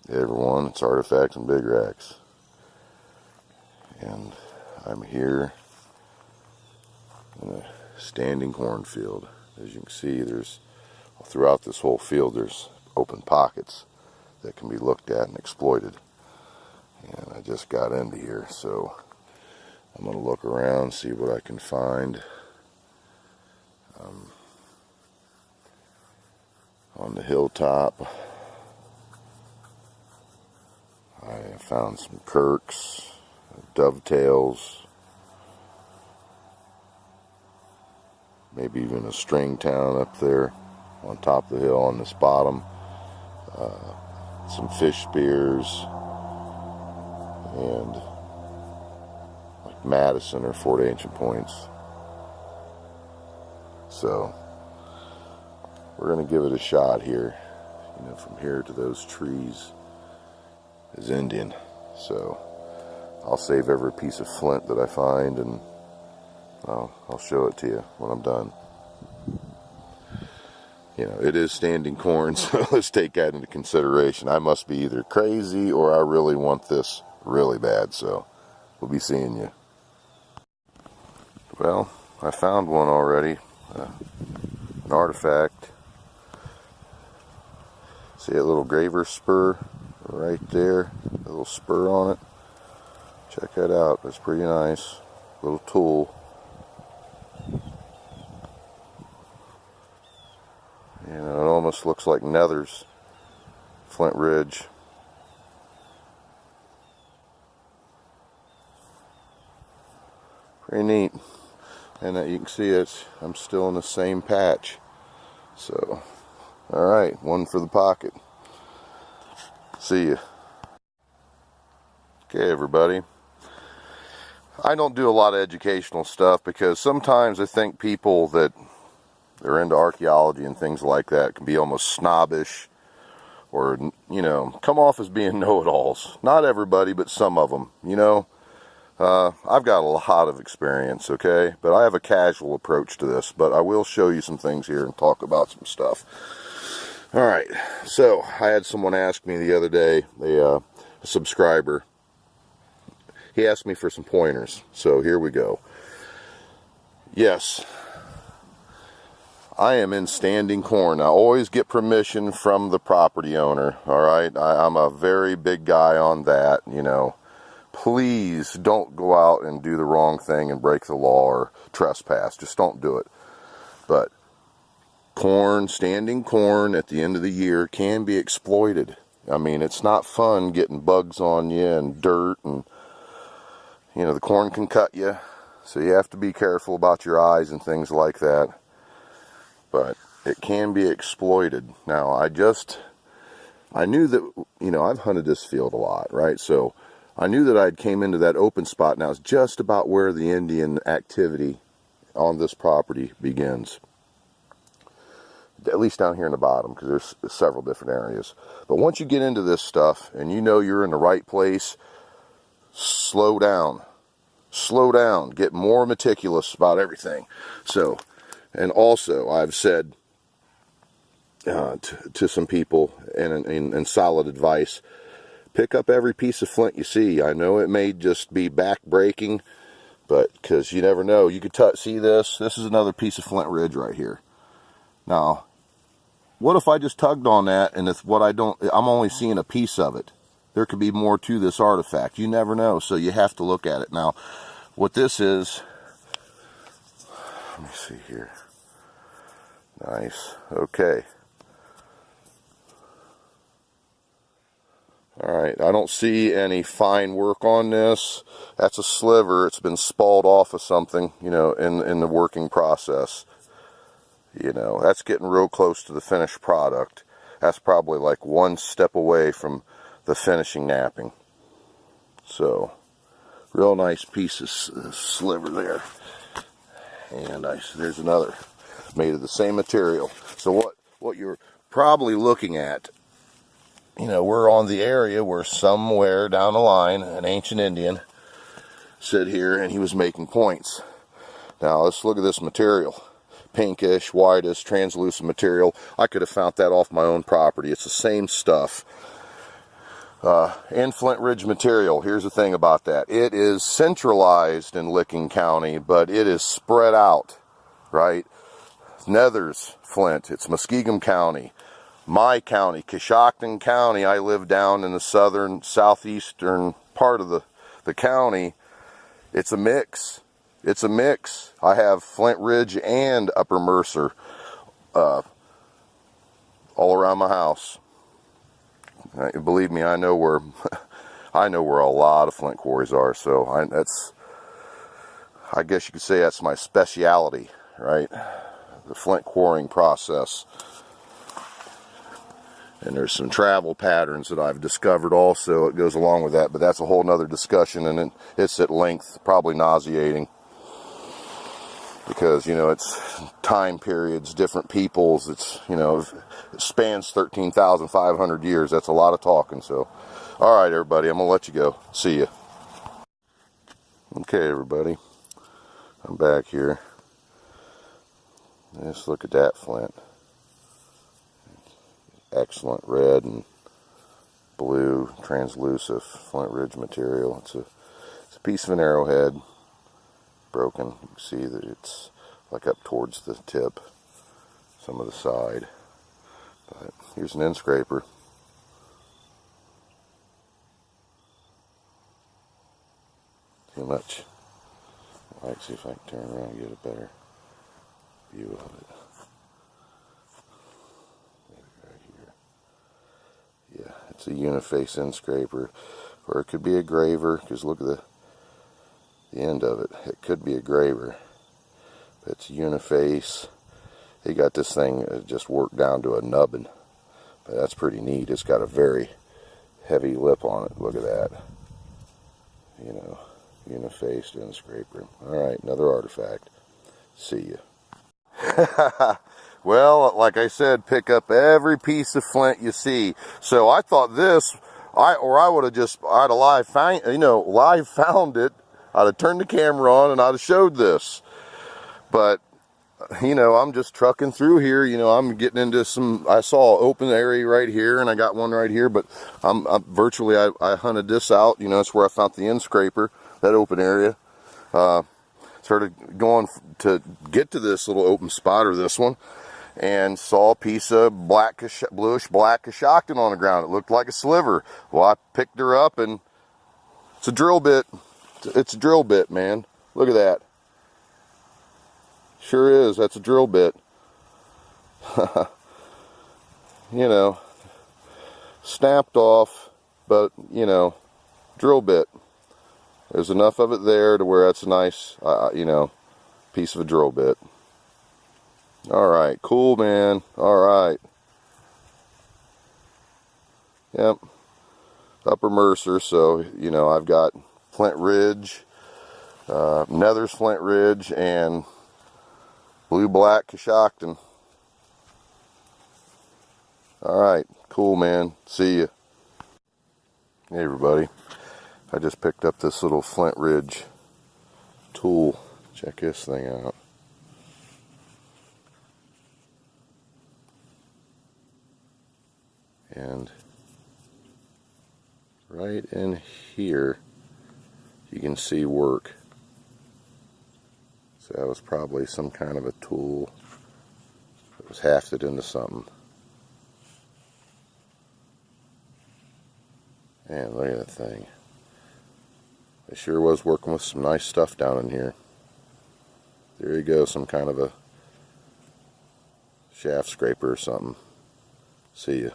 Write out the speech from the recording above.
Hey everyone, it's Artifacts and Big Racks, and I'm here in a standing cornfield. As you can see, there's throughout this whole field there's open pockets that can be looked at and exploited. And I just got into here, so I'm going to look around, see what I can find. On the hilltop, I found some kirks, dovetails, maybe even a string town up there on top of the hill on this bottom, some fish spears, and like Madison or Fort Ancient points. So we're going to give it a shot here. You know, from here to those trees is Indian. So I'll save every piece of flint that I find, and I'll show it to you when I'm done. You know, it is standing corn, so let's take that into consideration. I must be either crazy or I really want this really bad, so we'll be seeing you. Well, I found one already, an artifact. See a little graver spur right there, a little spur on it. Check that out, that's pretty nice. Little tool. You know, it almost looks like Nether's Flint Ridge. Pretty neat. And you can see I'm still in the same patch. So, alright, one for the pocket. See ya. Okay, everybody. I don't do a lot of educational stuff because sometimes I think people that are into archaeology and things like that can be almost snobbish or, you know, come off as being know-it-alls. Not everybody, but some of them, you know. I've got a lot of experience, okay, but I have a casual approach to this, but I will show you some things here and talk about some stuff. Alright, so I had someone ask me the other day, a subscriber, he asked me for some pointers, so here we go. Yes, I am in standing corn. I always get permission from the property owner, alright? I'm a very big guy on that, you know. Please don't go out and do the wrong thing and break the law or trespass. Just don't do it. But corn, standing corn at the end of the year can be exploited. I mean, it's not fun getting bugs on you and dirt, and you know, the corn can cut you. So you have to be careful about your eyes and things like that. But it can be exploited. Now, I knew that, you know, I've hunted this field a lot, right? So I knew that I'd came into that open spot. Now it's just about where the Indian activity on this property begins. At least down here in the bottom, because there's several different areas. But once you get into this stuff and you know you're in the right place, slow down. Slow down. Get more meticulous about everything. So, and also I've said to some people in solid advice, pick up every piece of flint you see. I know it may just be back breaking, but because you never know. You could see this. This is another piece of flint ridge right here. Now, what if I just tugged on that and it's what I'm only seeing a piece of it? There could be more to this artifact. You never know, so you have to look at it. Now, what this is, let me see here. Nice. Okay. Alright, I don't see any fine work on this. That's a sliver. It's been spalled off of something, you know, in the working process. You know, that's getting real close to the finished product. That's probably like one step away from the finishing napping. So, real nice piece of sliver there. And there's another made of the same material. So what you're probably looking at, you know, we're on the area where somewhere down the line an ancient Indian sit here and he was making points. Now let's look at this material. Pinkish, whitish, translucent material. I could have found that off my own property. It's the same stuff. in Flint Ridge material. Here's the thing about that. It is centralized in Licking County, but it is spread out, right? Nether's Flint, it's Muskingum County. My county, Coshocton County, I live down in the southeastern part of the county. It's a mix. It's a mix. I have Flint Ridge and Upper Mercer all around my house. Believe me, I know where a lot of flint quarries are. So I guess you could say that's my specialty, right? The flint quarrying process. And there's some travel patterns that I've discovered also. It goes along with that, but that's a whole nother discussion, and it's at length, probably nauseating. Because, you know, it's time periods, different peoples, it's, you know, it spans 13,500 years. That's a lot of talking. So, all right, everybody, I'm going to let you go. See ya. Okay, everybody, I'm back here. Let's look at that flint. Excellent red and blue translucent Flint Ridge material. It's a piece of an arrowhead, broken. You can see that it's like up towards the tip, some of the side. But here's an end scraper. Too much. I'd like to see if I can turn around and get a better view of it. Yeah, it's a uniface end scraper, or it could be a graver, because look at the end of it. It could be a graver, but it's uniface. He got this thing just worked down to a nubbin, but that's pretty neat. It's got a very heavy lip on it. Look at that. You know, unifaced end scraper. All right, another artifact. See ya. Well, like I said, pick up every piece of flint you see. So I thought this, I'd have live found it. I'd have turned the camera on and I'd have showed this. But, you know, I'm just trucking through here. You know, I'm getting into I saw an open area right here, and I got one right here. But I hunted this out. You know, that's where I found the end scraper, that open area. Started going to get to this little open spot, or this one, and saw a piece of bluish black Coshocton on the ground. It looked like a sliver. Well, I picked her up, and it's a drill bit. It's a drill bit, man. Look at that. Sure is. That's a drill bit. You know, snapped off, but, you know, drill bit. There's enough of it there to where that's a nice, you know, piece of a drill bit. Alright, cool, man. Alright. Yep. Upper Mercer, so, you know, I've got Flint Ridge, Nether's Flint Ridge, and blue-black Coshocton. Alright, cool, man. See ya. Hey, everybody. I just picked up this little Flint Ridge tool. Check this thing out. And right in here, you can see work. So that was probably some kind of a tool that was hafted into something. And look at that thing. It sure was working with some nice stuff down in here. There you go, some kind of a shaft scraper or something. See ya.